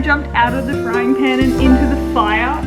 jumped out of the frying pan and into the fire.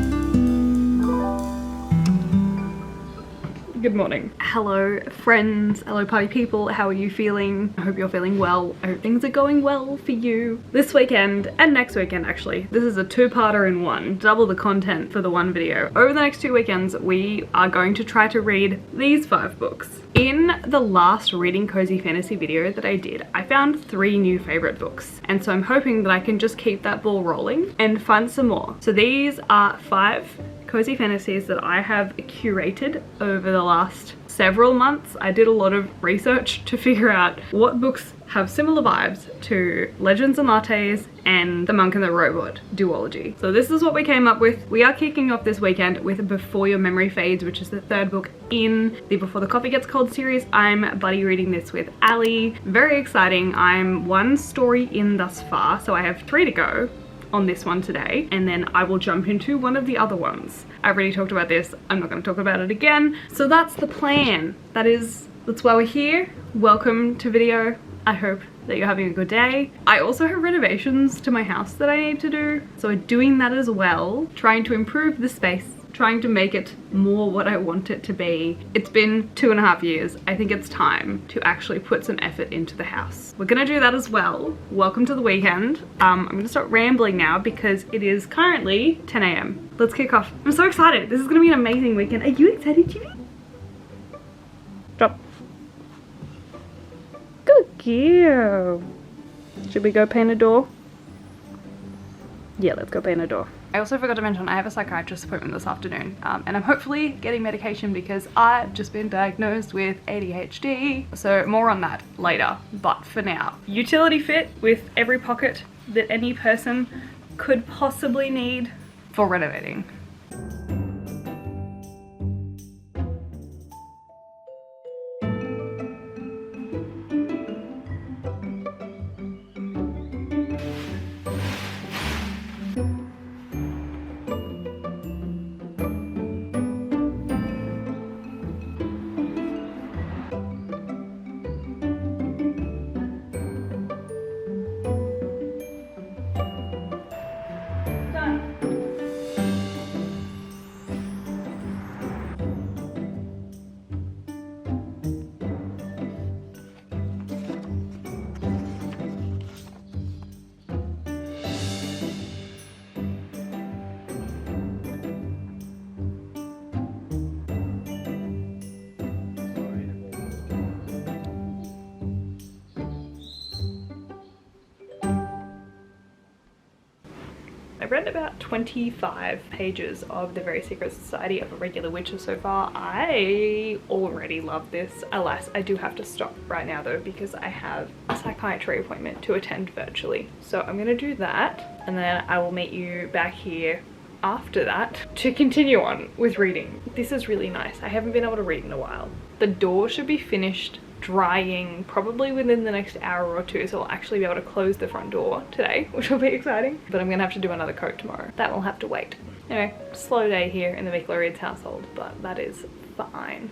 Good morning. Hello friends, hello party people, how are you feeling? I hope you're feeling well. I hope things are going well for you. This weekend and next weekend actually, this is a two-parter in one, double the content for the one video. Over the next 2 weekends, we are going to try to read these 5 books. In the last reading cozy fantasy video that I did, I found 3 new favorite books. And so I'm hoping that I can just keep that ball rolling and find some more. So these are 5 cozy fantasies that I have curated over the last several months. I did a lot of research to figure out what books have similar vibes to Legends and Lattes and The Monk and the Robot duology. So this is what we came up with. We are kicking off this weekend with Before Your Memory Fades, which is the 3rd book in the Before the Coffee Gets Cold series. I'm buddy reading this with Ali. Very exciting. I'm 1 story in thus far, so I have 3 to go on this one today, and then I will jump into one of the other ones. I've already talked about this, I'm not going to talk about it again. So that's the plan. That's why we're here. Welcome to video. I hope that you're having a good day. I also have renovations to my house that I need to do, so I'm doing that as well, trying to improve the space, trying to make it more what I want it to be. It's been 2.5 years. I think it's time to actually put some effort into the house. We're gonna do that as well. Welcome to the weekend. I'm gonna stop rambling now because it is currently 10 AM. Let's kick off. I'm so excited. This is gonna be an amazing weekend. Are you excited, Jimmy? Drop. Good girl. Should we go paint a door? Yeah, let's go paint a door. I also forgot to mention I have a psychiatrist appointment this afternoon, and I'm hopefully getting medication because I've just been diagnosed with ADHD. So more on that later, but for now, utility fit with every pocket that any person could possibly need for renovating. I've read about 25 pages of The Very Secret Society of Irregular Witches so far. I already love this. Alas, I do have to stop right now though because I have a psychiatry appointment to attend virtually. So I'm gonna do that and then I will meet you back here after that to continue on with reading. This is really nice. I haven't been able to read in a while. The door should be finished drying probably within the next hour or 2, so I'll actually be able to close the front door today, which will be exciting, but I'm gonna have to do another coat tomorrow. That will have to wait. Anyway, slow day here in the meekela household, but that is fine.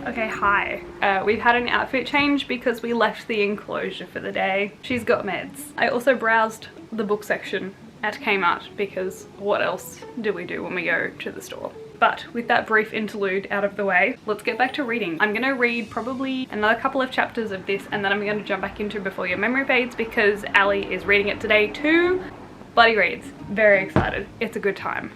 Okay, hi. We've had an outfit change because we left the enclosure for the day. She's got meds. I also browsed the book section at Kmart because what else do we do when we go to the store? But with that brief interlude out of the way, let's get back to reading. I'm gonna read probably another couple of chapters of this and then I'm gonna jump back into Before Your Memory Fades because Ali is reading it today too. Buddy reads. Very excited. It's a good time.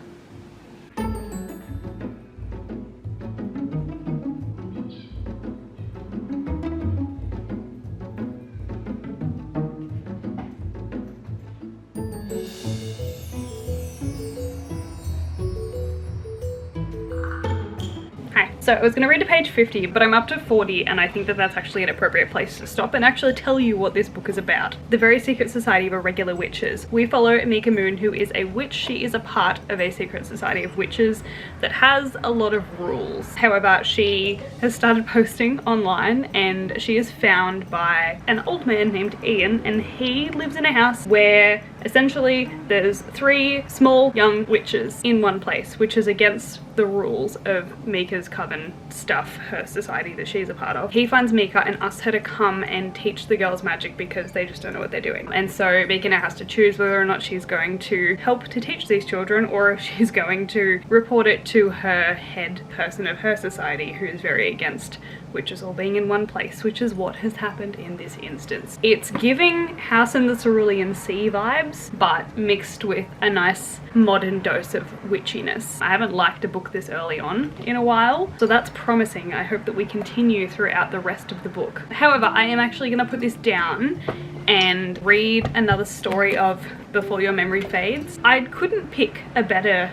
So I was going to read to page 50, but I'm up to 40, and I think that that's actually an appropriate place to stop and actually tell you what this book is about. The Very Secret Society of Irregular Witches. We follow Mika Moon, who is a witch. She is a part of a secret society of witches that has a lot of rules. However, she has started posting online, and she is found by an old man named Ian, and he lives in a house where essentially there's 3 small young witches in one place, which is against the rules of Mika's coven stuff, her society that she's a part of. He finds Mika and asks her to come and teach the girls magic because they just don't know what they're doing. And so Mika now has to choose whether or not she's going to help to teach these children, or if she's going to report it to her head person of her society, who is very against witches all being in one place, which is what has happened in this instance. It's giving House in the Cerulean Sea vibes, but mixed with a nice modern dose of witchiness. I haven't liked a book this early on in a while, so that's promising. I hope that we continue throughout the rest of the book. However, I am actually going to put this down and read another story of Before Your Memory Fades. I couldn't pick a better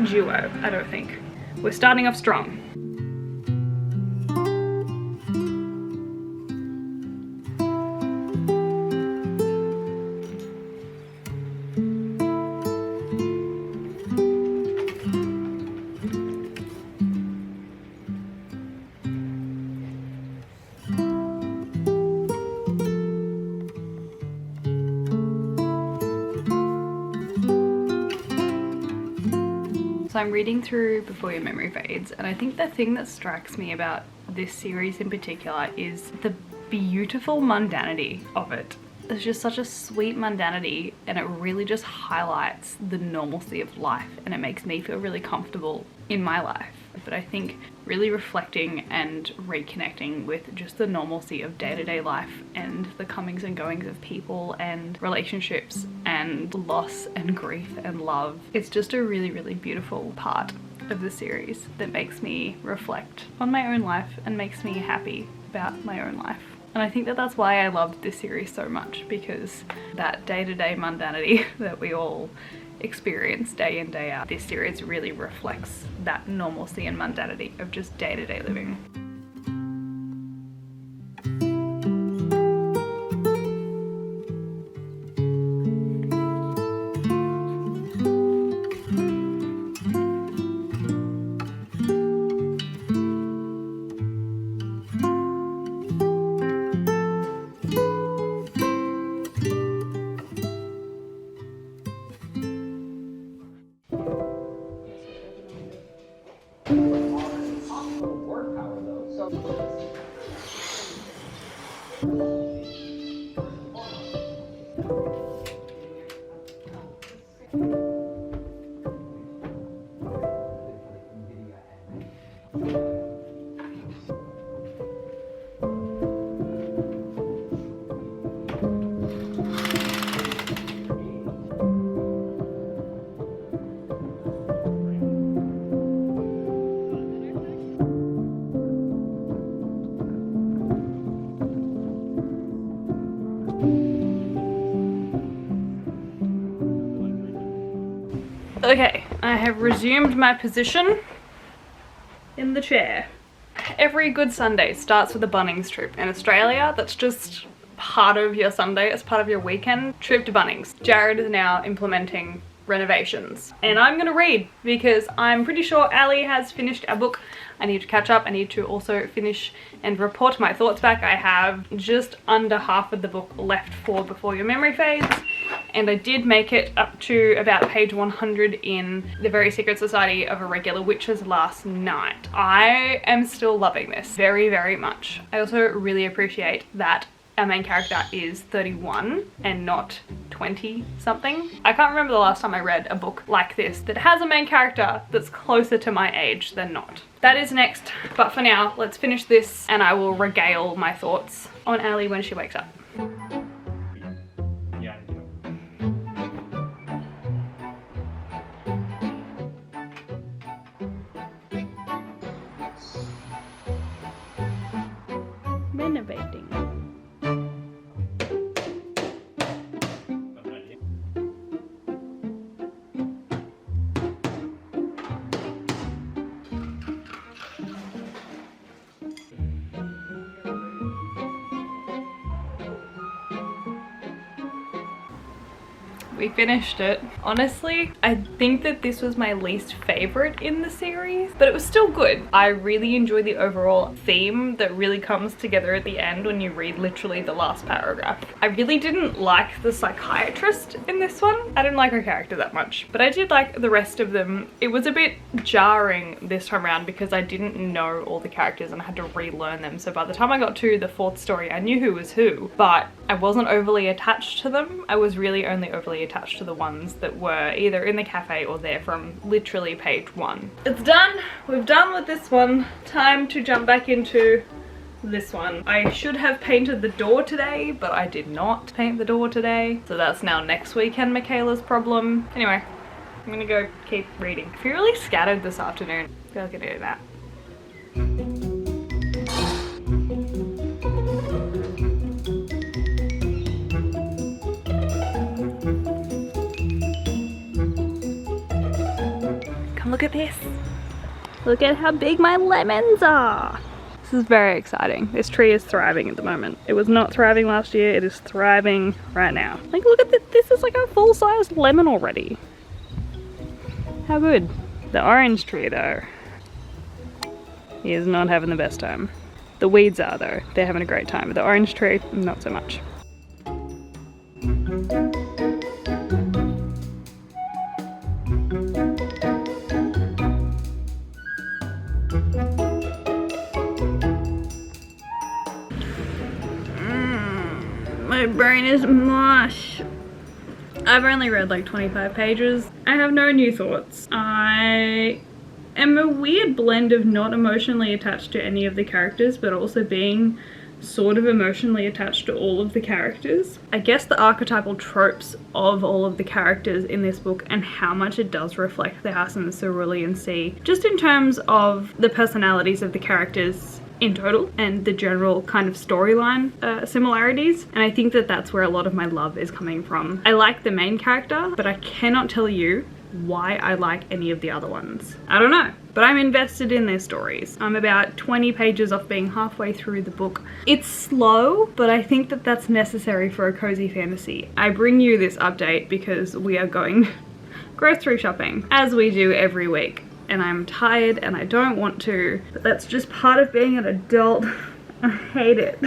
duo, I don't think. We're starting off strong. So I'm reading through Before Your Memory Fades, and I think the thing that strikes me about this series in particular is the beautiful mundanity of it. There's just such a sweet mundanity, and it really just highlights the normalcy of life, and it makes me feel really comfortable in my life. But I think really reflecting and reconnecting with just the normalcy of day-to-day life and the comings and goings of people and relationships and loss and grief and love. It's just a really, really beautiful part of the series that makes me reflect on my own life and makes me happy about my own life. And I think that that's why I loved this series so much, because that day-to-day mundanity that we all experience day in, day out, this series really reflects that normalcy and mundanity of just day-to-day living. Okay, I have resumed my position in the chair. Every good Sunday starts with a Bunnings trip. In Australia, that's just part of your Sunday, it's part of your weekend. Trip to Bunnings. Jared is now implementing renovations. And I'm gonna read because I'm pretty sure Ali has finished our book. I need to catch up. I need to also finish and report my thoughts back. I have just under half of the book left for Before Your Memory Fades. And I did make it up to about page 100 in The Very Secret Society of Irregular Witches last night. I am still loving this very, very much. I also really appreciate that our main character is 31 and not 20 something. I can't remember the last time I read a book like this that has a main character that's closer to my age than not. That is next, but for now, let's finish this and I will regale my thoughts on Ali when she wakes up. Renovating. We finished it. Honestly, I think that this was my least favorite in the series, but it was still good. I really enjoy the overall theme that really comes together at the end when you read literally the last paragraph. I really didn't like the psychiatrist in this one. I didn't like her character that much, but I did like the rest of them. It was a bit jarring this time around because I didn't know all the characters and I had to relearn them. So by the time I got to the fourth story, I knew who was who, but I wasn't overly attached to them. I was really only overly attached to the ones that were either in the cafe or there from literally page 1. It's done. We've done with this one. Time to jump back into this one. I should have painted the door today, but I did not paint the door today. So that's now next weekend Michaela's problem. Anyway, I'm gonna go keep reading. I feel really scattered this afternoon. I feel like I do that. Look at this. Look at how big my lemons are. This is very exciting. This tree is thriving at the moment. It was not thriving last year. It is thriving right now. Like, look at this. This is like a full-sized lemon already. How good. The orange tree though, he is not having the best time. The weeds are though. They're having a great time. But the orange tree, not so much. My brain is mush. I've only read like 25 pages. I have no new thoughts. I am a weird blend of not emotionally attached to any of the characters, but also being sort of emotionally attached to all of the characters. I guess the archetypal tropes of all of the characters in this book and how much it does reflect the House and the Cerulean Sea, just in terms of the personalities of the characters in total and the general kind of storyline similarities. And I think that that's where a lot of my love is coming from. I like the main character, but I cannot tell you why I like any of the other ones. I don't know, but I'm invested in their stories. I'm about 20 pages off being halfway through the book. It's slow, but I think that that's necessary for a cozy fantasy. I bring you this update because we are going grocery shopping, as we do every week. And I'm tired and I don't want to, but that's just part of being an adult. I hate it.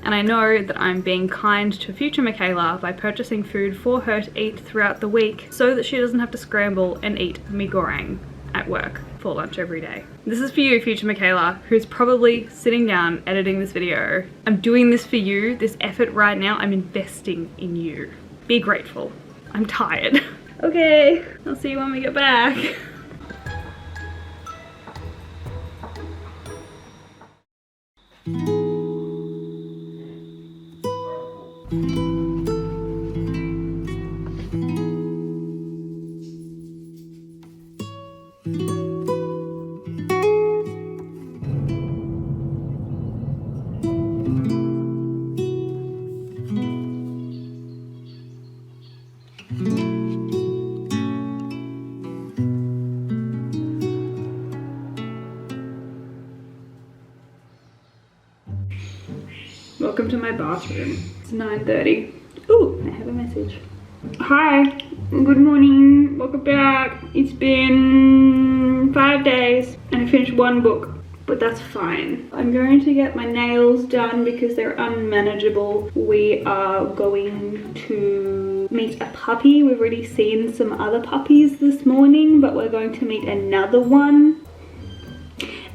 And I know that I'm being kind to future Michaela by purchasing food for her to eat throughout the week so that she doesn't have to scramble and eat mee goreng at work for lunch every day. This is for you, future Michaela, who's probably sitting down editing this video. I'm doing this for you, this effort right now. I'm investing in you. Be grateful. I'm tired. Okay, I'll see you when we get back. Welcome to my bathroom. It's 9:30. Ooh, I have a message. Hi, good morning, welcome back. It's been 5 days and I finished one book, but that's fine. I'm going to get my nails done because they're unmanageable. We are going to meet a puppy. We've already seen some other puppies this morning, but we're going to meet another one.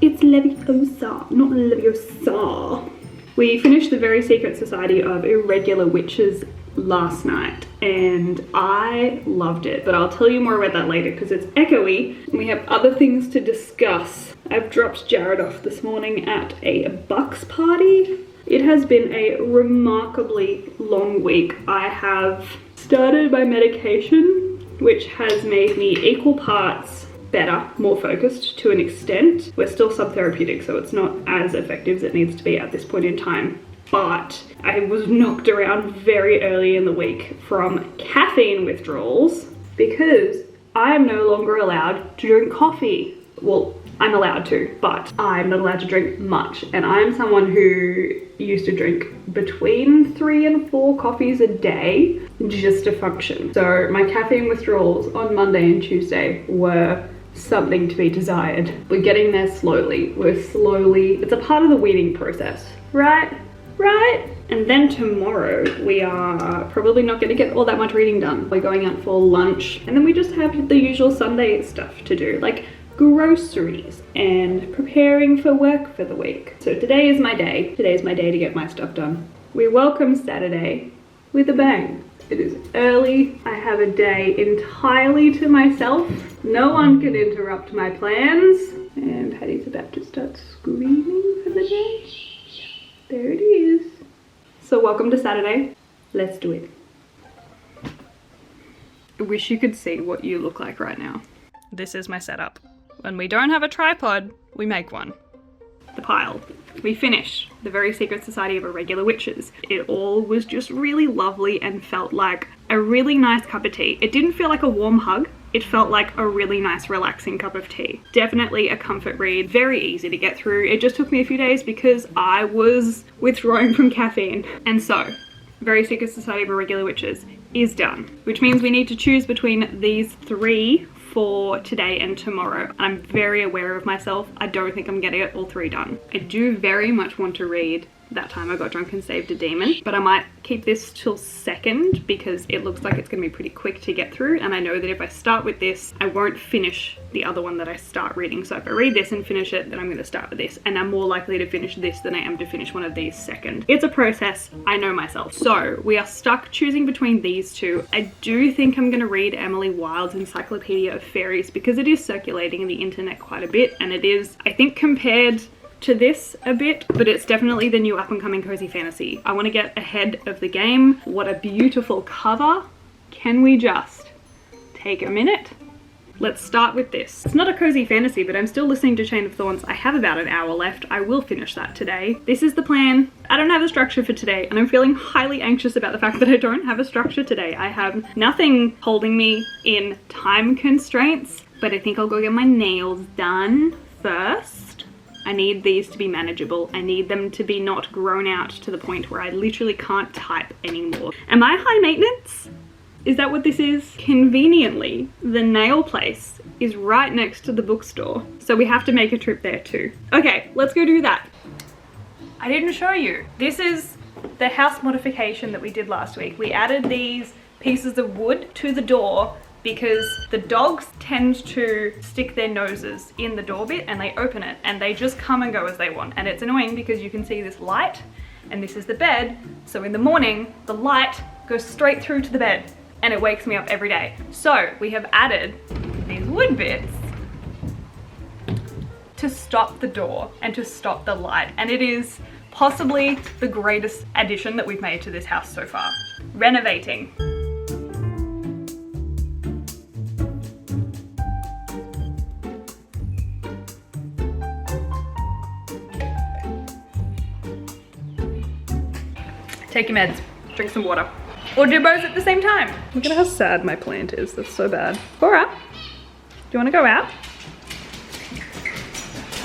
It's Leviosa, not Leviosa. We finished The Very Secret Society of Irregular Witches last night and I loved it, but I'll tell you more about that later because it's echoey and we have other things to discuss. I've dropped Jared off this morning at a Bucks party. It has been a remarkably long week. I have started my medication, which has made me equal parts better, more focused to an extent. We're still subtherapeutic, so it's not as effective as it needs to be at this point in time. But I was knocked around very early in the week from caffeine withdrawals because I am no longer allowed to drink coffee. Well, I'm allowed to, but I'm not allowed to drink much. And I'm someone who used to drink between 3 and 4 coffees a day just to function. So my caffeine withdrawals on Monday and Tuesday were something to be desired. We're getting there slowly. It's a part of the weaning process, right? Right? And then tomorrow we are probably not going to get all that much reading done. We're going out for lunch, and then we just have the usual Sunday stuff to do, like groceries and preparing for work for the week. So today is my day. Today is my day to get my stuff done. We welcome Saturday with a bang. It is early. I have a day entirely to myself. No one can interrupt my plans. And Hattie's about to start screaming for the day. There it is. So welcome to Saturday. Let's do it. I wish you could see what you look like right now. This is my setup. When we don't have a tripod, we make one. The pile. We finished The Very Secret Society of Irregular Witches. It all was just really lovely and felt like a really nice cup of tea. It didn't feel like a warm hug. It felt like a really nice relaxing cup of tea. Definitely a comfort read, very easy to get through. It just took me a few days because I was withdrawing from caffeine. And so, Very Secret Society of Irregular Witches is done, which means we need to choose between these 3 for today and tomorrow. I'm very aware of myself. I don't think I'm getting it all 3 done. I do very much want to read That Time I Got Drunk and Saved a Demon, but I might keep this till second because it looks like it's gonna be pretty quick to get through, and I know that if I start with this, I won't finish the other one that I start reading. So if I read this and finish it, then I'm gonna start with this, and I'm more likely to finish this than I am to finish one of these second. It's a process, I know myself. So we are stuck choosing between these 2. I do think I'm gonna read Emily Wilde's Encyclopedia of Fairies because it is circulating in the internet quite a bit, and it is, I think, compared to this a bit, but it's definitely the new up-and-coming cozy fantasy. I want to get ahead of the game. What a beautiful cover. Can we just take a minute? Let's start with this. It's not a cozy fantasy, but I'm still listening to Chain of Thorns. I have about an hour left. I will finish that today. This is the plan. I don't have a structure for today, and I'm feeling highly anxious about the fact that I don't have a structure today. I have nothing holding me in time constraints, but I think I'll go get my nails done first. I need these to be manageable. I need them to be not grown out to the point where I literally can't type anymore. Am I high maintenance? Is that what this is? Conveniently, the nail place is right next to the bookstore, so we have to make a trip there too. Okay, let's go do that. I didn't show you. This is the house modification that we did last week. We added these pieces of wood to the door because the dogs tend to stick their noses in the door bit and they open it and they just come and go as they want. And it's annoying because you can see this light and this is the bed. So in the morning, the light goes straight through to the bed and it wakes me up every day. So we have added these wood bits to stop the door and to stop the light. And it is possibly the greatest addition that we've made to this house so far. Renovating. Take your meds, drink some water, or do both at the same time. Look at how sad my plant is, that's so bad. Cora, do you wanna go out?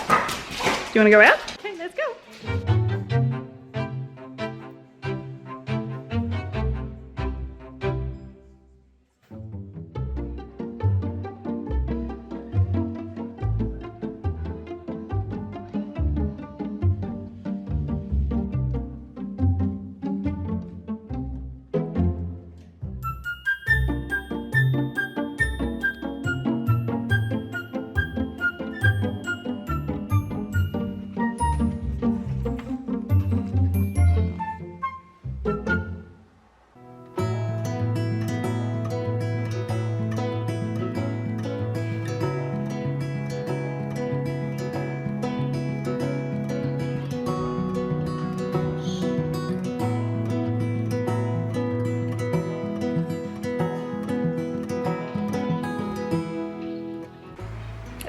Do you wanna go out? Okay, let's go.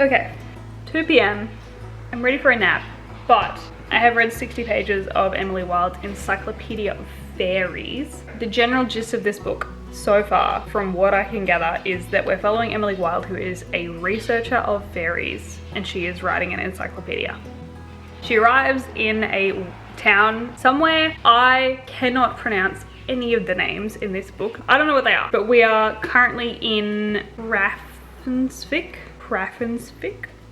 Okay, 2 p.m. I'm ready for a nap, but I have read 60 pages of Emily Wilde's Encyclopedia of Fairies. The general gist of this book so far, from what I can gather, is that we're following Emily Wilde, who is a researcher of fairies, and she is writing an encyclopedia. She arrives in a town somewhere. I cannot pronounce any of the names in this book. I don't know what they are, but we are currently in Raffensvik,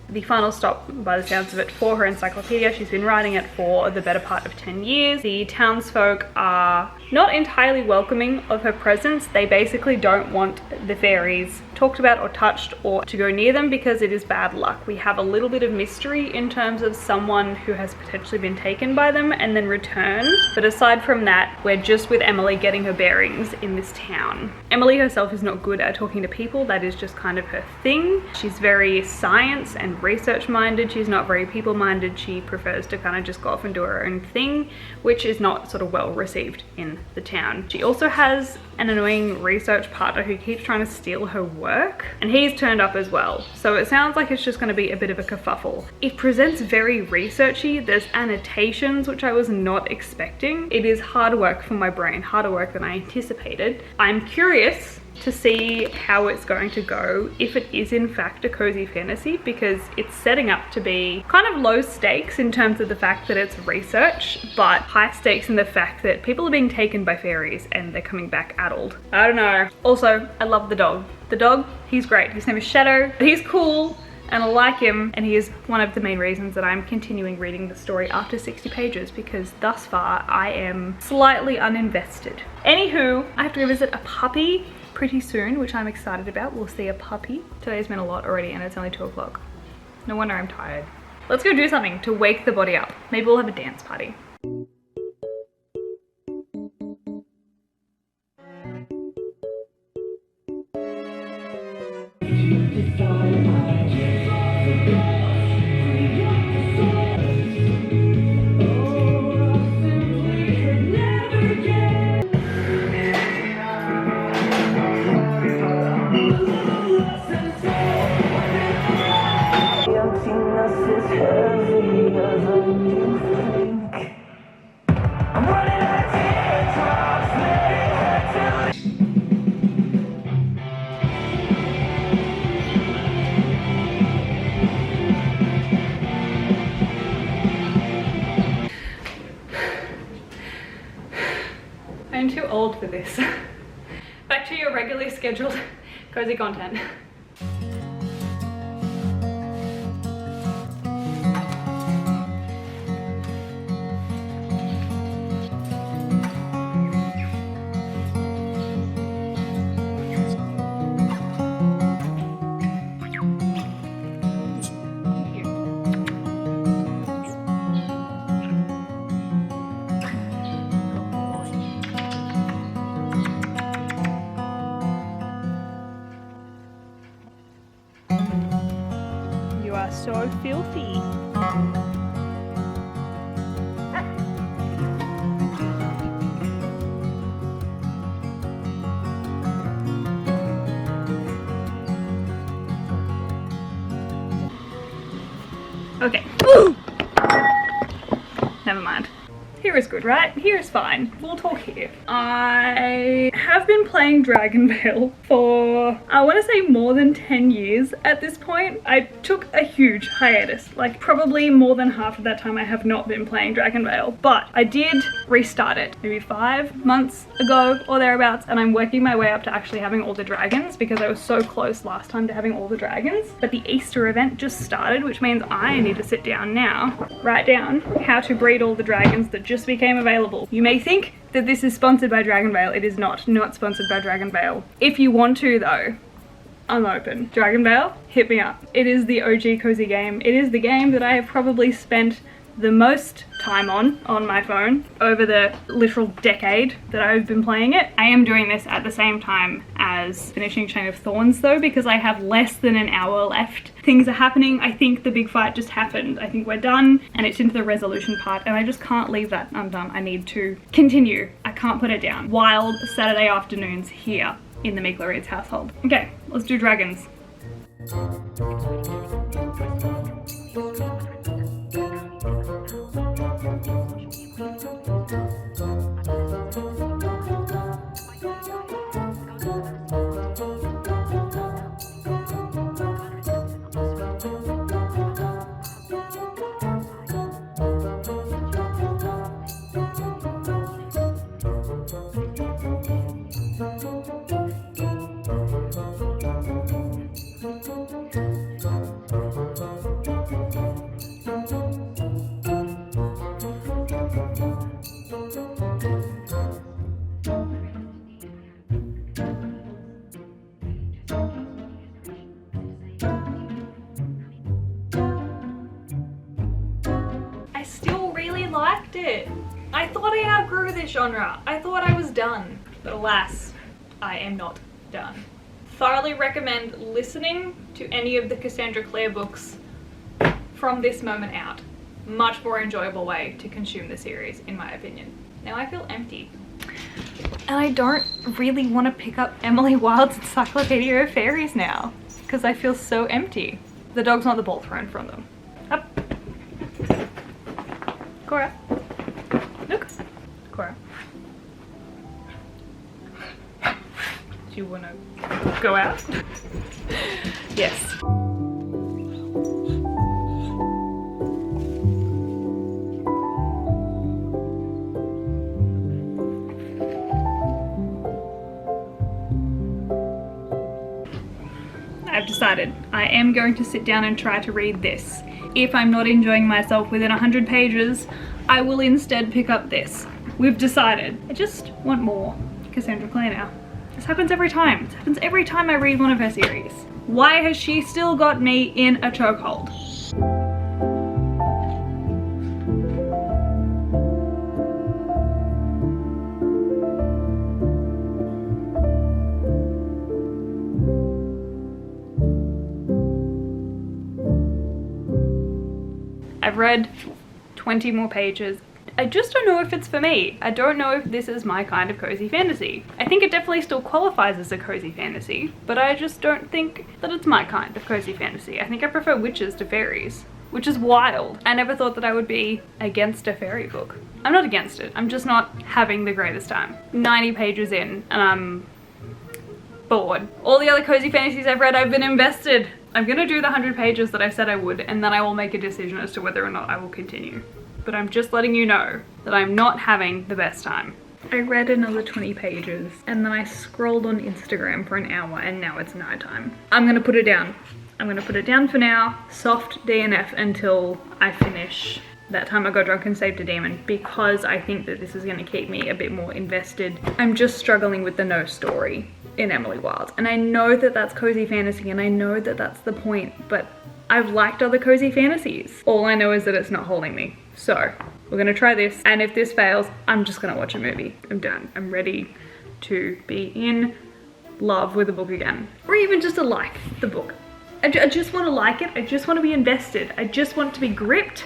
the final stop by the sounds of it for her encyclopedia. She's been writing it for the better part of 10 years. The townsfolk are not entirely welcoming of her presence. They basically don't want the fairies talked about or touched or to go near them because it is bad luck. We have a little bit of mystery in terms of someone who has potentially been taken by them and then returned. But aside from that, we're just with Emily getting her bearings in this town. Emily herself is not good at talking to people. That is just kind of her thing. She's very science and research minded. She's not very people minded. She prefers to kind of just go off and do her own thing, which is not sort of well received in the town. She also has an annoying research partner who keeps trying to steal her work, and he's turned up as well. So it sounds like it's just going to be a bit of a kerfuffle. It presents very researchy. There's annotations, which I was not expecting. It is hard work for my brain, harder work than I anticipated. I'm curious to see how it's going to go if it is in fact a cozy fantasy, because it's setting up to be kind of low stakes in terms of the fact that it's research, but high stakes in the fact that people are being taken by fairies and they're coming back addled. I don't know. Also, I love the dog. The dog, he's great. His name is Shadow. He's cool and I like him, and he is one of the main reasons that I'm continuing reading the story after 60 pages, because thus far I am slightly uninvested. Anywho, I have to go visit a puppy pretty soon, which I'm excited about. We'll see a puppy. Today's been a lot already and it's only 2 o'clock. No wonder I'm tired. Let's go do something to wake the body up. Maybe we'll have a dance party. I'm too old for this. Back to your regularly scheduled cozy content. You are so filthy. Okay. Ooh! Never mind. Here is good, right? Here is fine. We'll talk here. I have been playing Dragonvale for, I want to say, more than 10 years at this point. I took a huge hiatus. Like, probably more than half of that time I have not been playing Dragonvale. But I did restart it maybe 5 months ago or thereabouts, and I'm working my way up to actually having all the dragons, because I was so close last time to having all the dragons. But the Easter event just started, which means I need to sit down now, write down how to breed all the dragons that just became available. You may think that this is sponsored by Dragonvale. It is not sponsored by Dragonvale. If you want to though, I'm open. Dragonvale, hit me up. It is the OG cozy game. It is the game that I have probably spent the most time on my phone over the literal decade that I've been playing it. I am doing this at the same time as finishing Chain of Thorns though, because I have less than an hour left. Things are happening. I think the big fight just happened. I think we're done and it's into the resolution part, and I just can't leave that undone. I need to continue. I can't put it down. Wild Saturday afternoons here in the Meekela Reads household. Okay, let's do dragons. I outgrew this genre. I thought I was done, but alas, I am not done. Thoroughly recommend listening to any of the Cassandra Clare books from this moment out. Much more enjoyable way to consume the series, in my opinion. Now I feel empty. And I don't really want to pick up Emily Wilde's Encyclopedia of Fairies now, because I feel so empty. The dogs want the ball thrown from them. Up. Cora. Look. Cora. Do you want to go out? Yes. I've decided I am going to sit down and try to read this. If I'm not enjoying myself within 100 pages, I will instead pick up this. We've decided. I just want more Cassandra Clare now. This happens every time. This happens every time I read one of her series. Why has she still got me in a chokehold? I've read 20 more pages. I just don't know if it's for me. I don't know if this is my kind of cozy fantasy. I think it definitely still qualifies as a cozy fantasy, but I just don't think that it's my kind of cozy fantasy. I think I prefer witches to fairies, which is wild. I never thought that I would be against a fairy book. I'm not against it. I'm just not having the greatest time. 90 pages in and I'm bored. All the other cozy fantasies I've read, I've been invested. I'm gonna do the 100 pages that I said I would, and then I will make a decision as to whether or not I will continue. But I'm just letting you know that I'm not having the best time. I read another 20 pages and then I scrolled on Instagram for an hour and now it's nighttime. I'm gonna put it down. I'm gonna put it down for now. Soft DNF until I finish That Time I Got Drunk and Saved a Demon, because I think that this is gonna keep me a bit more invested. I'm just struggling with the no story in Emily Wilde. And I know that that's cozy fantasy and I know that that's the point, but I've liked other cozy fantasies. All I know is that it's not holding me. So we're gonna try this, and if this fails, I'm just gonna watch a movie. I'm done. I'm ready to be in love with the book again. Or even just to like the book. I just wanna like it. I just wanna be invested. I just want to be gripped.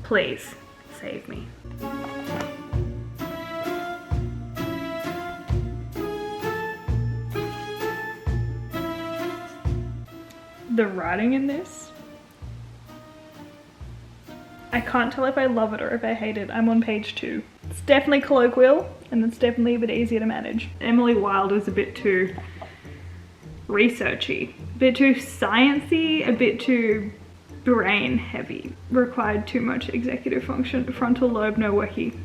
Please, save me. The writing in this, I can't tell if I love it or if I hate it. I'm on page 2. It's definitely colloquial and it's definitely a bit easier to manage. Emily Wilde was a bit too researchy, a bit too sciencey, a bit too brain heavy. Required too much executive function. Frontal lobe no worky.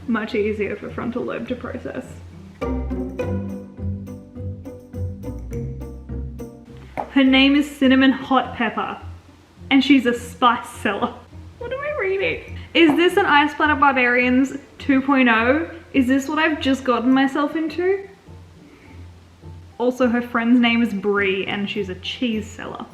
Much easier for frontal lobe to process. Her name is Cinnamon Hot Pepper, and she's a spice seller. What am I reading? Is this an Ice Planet Barbarians 2.0? Is this what I've just gotten myself into? Also, her friend's name is Brie, and she's a cheese seller.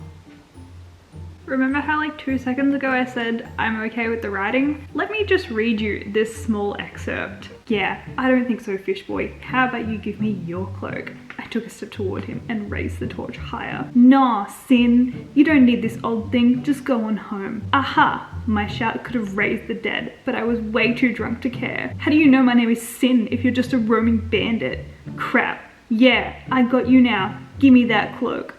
Remember how like 2 seconds ago I said I'm okay with the writing? Let me just read you this small excerpt. Yeah, I don't think so, fish boy. How about you give me your cloak? I took a step toward him and raised the torch higher. Nah, Sin, you don't need this old thing, just go on home. Aha! My shout could have raised the dead, but I was way too drunk to care. How do you know my name is Sin if you're just a roaming bandit? Crap. Yeah, I got you now. Gimme that cloak.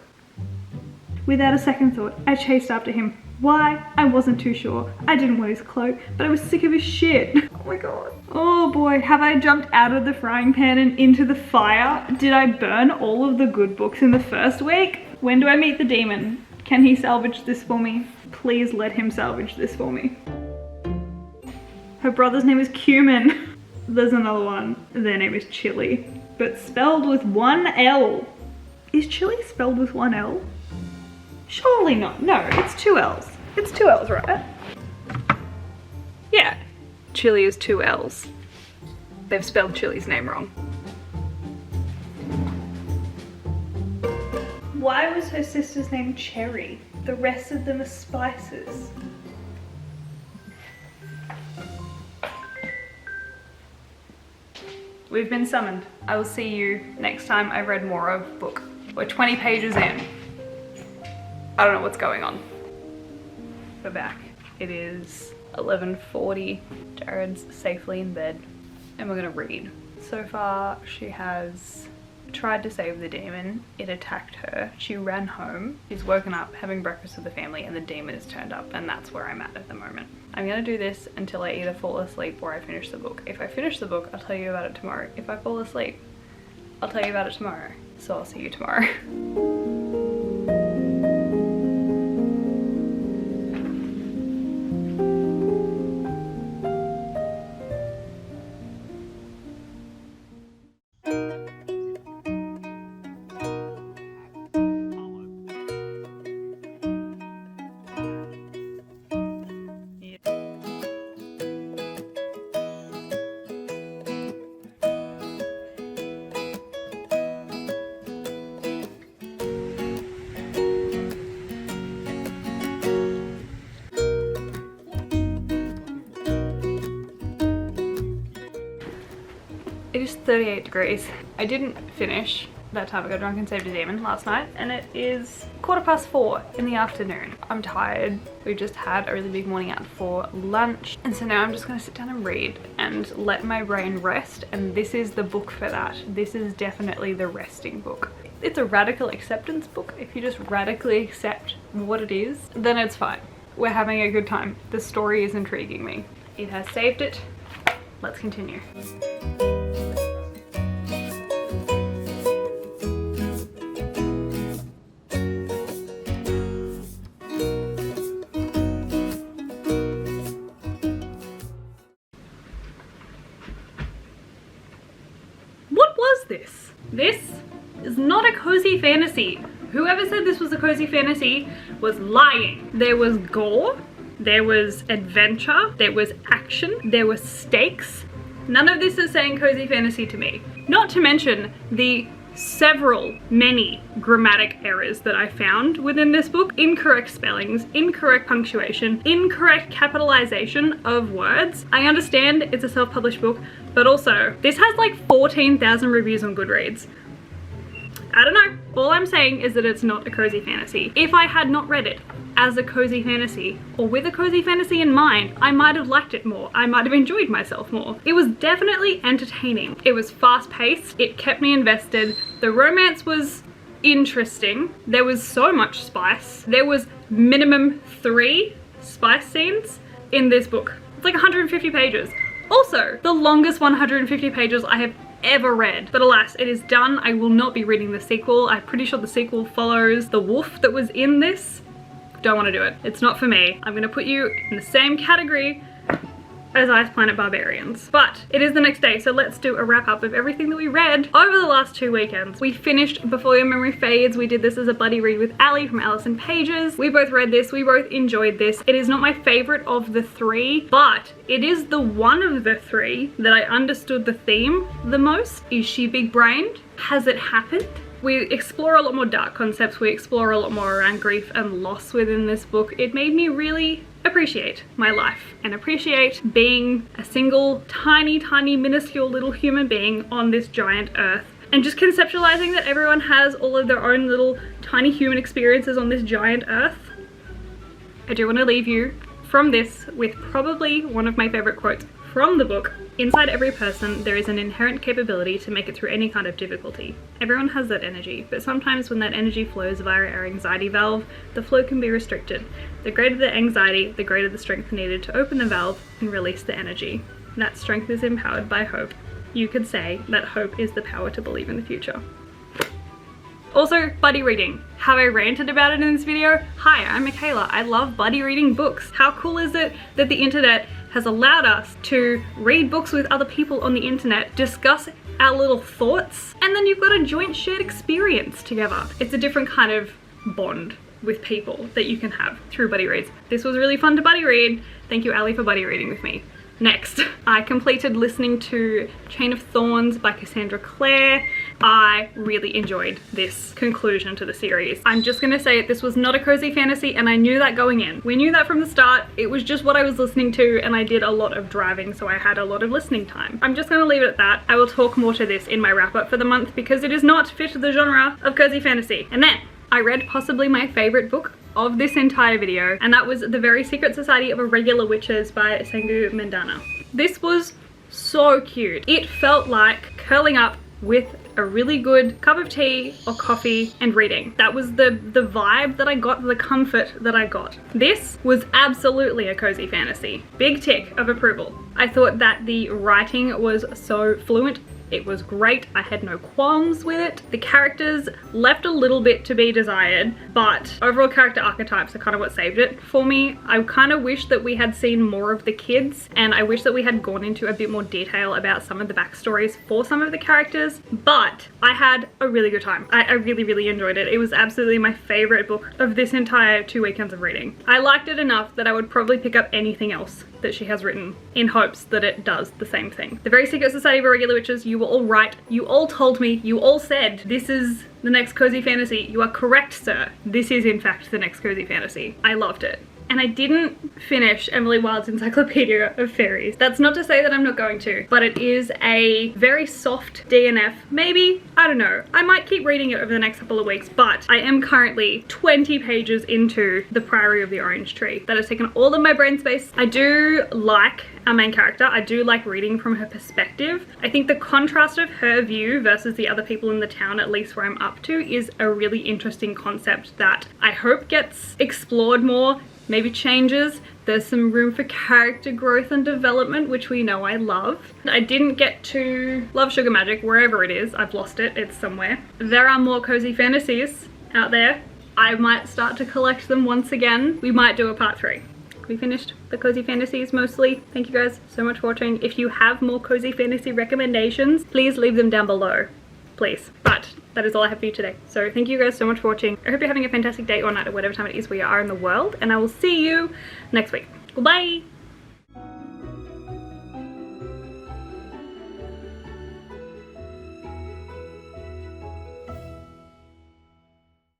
Without a second thought, I chased after him. Why? I wasn't too sure. I didn't want his cloak, but I was sick of his shit. Oh my god. Oh boy, have I jumped out of the frying pan and into the fire? Did I burn all of the good books in the first week? When do I meet the demon? Can he salvage this for me? Please let him salvage this for me. Her brother's name is Cumin. There's another one. Their name is Chili, but spelled with one L. Is Chili spelled with one L? Surely not. No, it's 2 L's. It's 2 L's, right? Yeah. Chili is 2 L's. They've spelled Chili's name wrong. Why was her sister's name Cherry? The rest of them are spices. We've been summoned. I will see you next time I've read more of book. We're 20 pages in. I don't know what's going on. We're back. It is 11:40. Jared's safely in bed and we're gonna read. So far she has tried to save the demon. It attacked her. She ran home. She's woken up having breakfast with the family and the demon has turned up, and that's where I'm at the moment. I'm gonna do this until I either fall asleep or I finish the book. If I finish the book, I'll tell you about it tomorrow. If I fall asleep, I'll tell you about it tomorrow. So I'll see you tomorrow. It is 38 degrees. I didn't finish that time I got drunk and saved a demon last night, and it is 4:15 in the afternoon. I'm tired. We just had a really big morning out for lunch, and so now I'm just gonna sit down and read and let my brain rest, and this is the book for that. This is definitely the resting book. It's a radical acceptance book. If you just radically accept what it is, then it's fine. We're having a good time. The story is intriguing me. It has saved it. Let's continue. This is not a cozy fantasy. Whoever said this was a cozy fantasy was lying. There was gore, there was adventure, there was action, there were stakes. None of this is saying cozy fantasy to me. Not to mention the many grammatic errors that I found within this book. Incorrect spellings, incorrect punctuation, incorrect capitalization of words. I understand it's a self-published book, but also this has like 14,000 reviews on Goodreads. I don't know. All I'm saying is that it's not a cozy fantasy. If I had not read it as a cozy fantasy, or with a cozy fantasy in mind, I might have liked it more. I might have enjoyed myself more. It was definitely entertaining. It was fast-paced. It kept me invested. The romance was interesting. There was so much spice. There was minimum 3 spice scenes in this book. It's like 150 pages. Also, the longest 150 pages I have ever read. But alas, it is done. I will not be reading the sequel. I'm pretty sure the sequel follows the wolf that was in this. Don't want to do it. It's not for me. I'm gonna put you in the same category as Ice Planet Barbarians. But it is the next day, so let's do a wrap up of everything that we read over the last 2 weekends. We finished Before Your Memory Fades. We did this as a buddy read with Ali from Alice and Pages. We both read this. We both enjoyed this. It is not my favorite of the 3, but it is the one of the 3 that I understood the theme the most. Is she big-brained? Has it happened? We explore a lot more dark concepts. We explore a lot more around grief and loss within this book. It made me really appreciate my life and appreciate being a single, tiny, minuscule little human being on this giant earth, and just conceptualizing that everyone has all of their own little tiny human experiences on this giant earth. I do want to leave you from this with probably one of my favorite quotes from the book. Inside every person, there is an inherent capability to make it through any kind of difficulty. Everyone has that energy, but sometimes when that energy flows via our anxiety valve, the flow can be restricted. The greater the anxiety, the greater the strength needed to open the valve and release the energy. That strength is empowered by hope. You could say that hope is the power to believe in the future. Also, buddy reading. Have I ranted about it in this video? Hi, I'm Michaela. I love buddy reading books. How cool is it that the internet has allowed us to read books with other people on the internet, discuss our little thoughts, and then you've got a joint shared experience together. It's a different kind of bond with people that you can have through buddy reads. This was really fun to buddy read. Thank you, Ali, for buddy reading with me. Next, I completed listening to Chain of Thorns by Cassandra Clare. I really enjoyed this conclusion to the series. I'm just gonna say it, this was not a cozy fantasy, and I knew that going in. We knew that from the start. It was just what I was listening to, and I did a lot of driving, so I had a lot of listening time. I'm just gonna leave it at that. I will talk more to this in my wrap up for the month because it is not fit the genre of cozy fantasy. And then I read possibly my favorite book of this entire video, and that was The Very Secret Society of Irregular Witches by Sengu Mendana. This was so cute. It felt like curling up with a really good cup of tea or coffee and reading. That was the vibe that I got, the comfort that I got. This was absolutely a cozy fantasy. Big tick of approval. I thought that the writing was so fluent. It was great. I had no qualms with it. The characters left a little bit to be desired, but overall character archetypes are kind of what saved it for me. I kind of wish that we had seen more of the kids, and I wish that we had gone into a bit more detail about some of the backstories for some of the characters, but I had a really good time. I really, really enjoyed it. It was absolutely my favorite book of this entire 2 weekends of reading. I liked it enough that I would probably pick up anything else that she has written in hopes that it does the same thing. The Very Secret Society of Irregular Witches, you were all right. You all told me, you all said, this is the next cozy fantasy. You are correct, sir. This is in fact the next cozy fantasy. I loved it. And I didn't finish Emily Wilde's Encyclopedia of Fairies. That's not to say that I'm not going to, but it is a very soft DNF. Maybe, I don't know. I might keep reading it over the next couple of weeks, but I am currently 20 pages into The Priory of the Orange Tree. That has taken all of my brain space. I do like our main character. I do like reading from her perspective. I think the contrast of her view versus the other people in the town, at least where I'm up to, is a really interesting concept that I hope gets explored more. Maybe changes. There's some room for character growth and development, which we know I love. I didn't get to Love Sugar Magic, wherever it is. I've lost it, it's somewhere. There are more cozy fantasies out there. I might start to collect them once again. We might do a part 3. We finished the cozy fantasies mostly. Thank you guys so much for watching. If you have more cozy fantasy recommendations, please leave them down below. Please. But that is all I have for you today. So thank you guys so much for watching. I hope you're having a fantastic day or night or whatever time it is where you are in the world, and I will see you next week. Goodbye.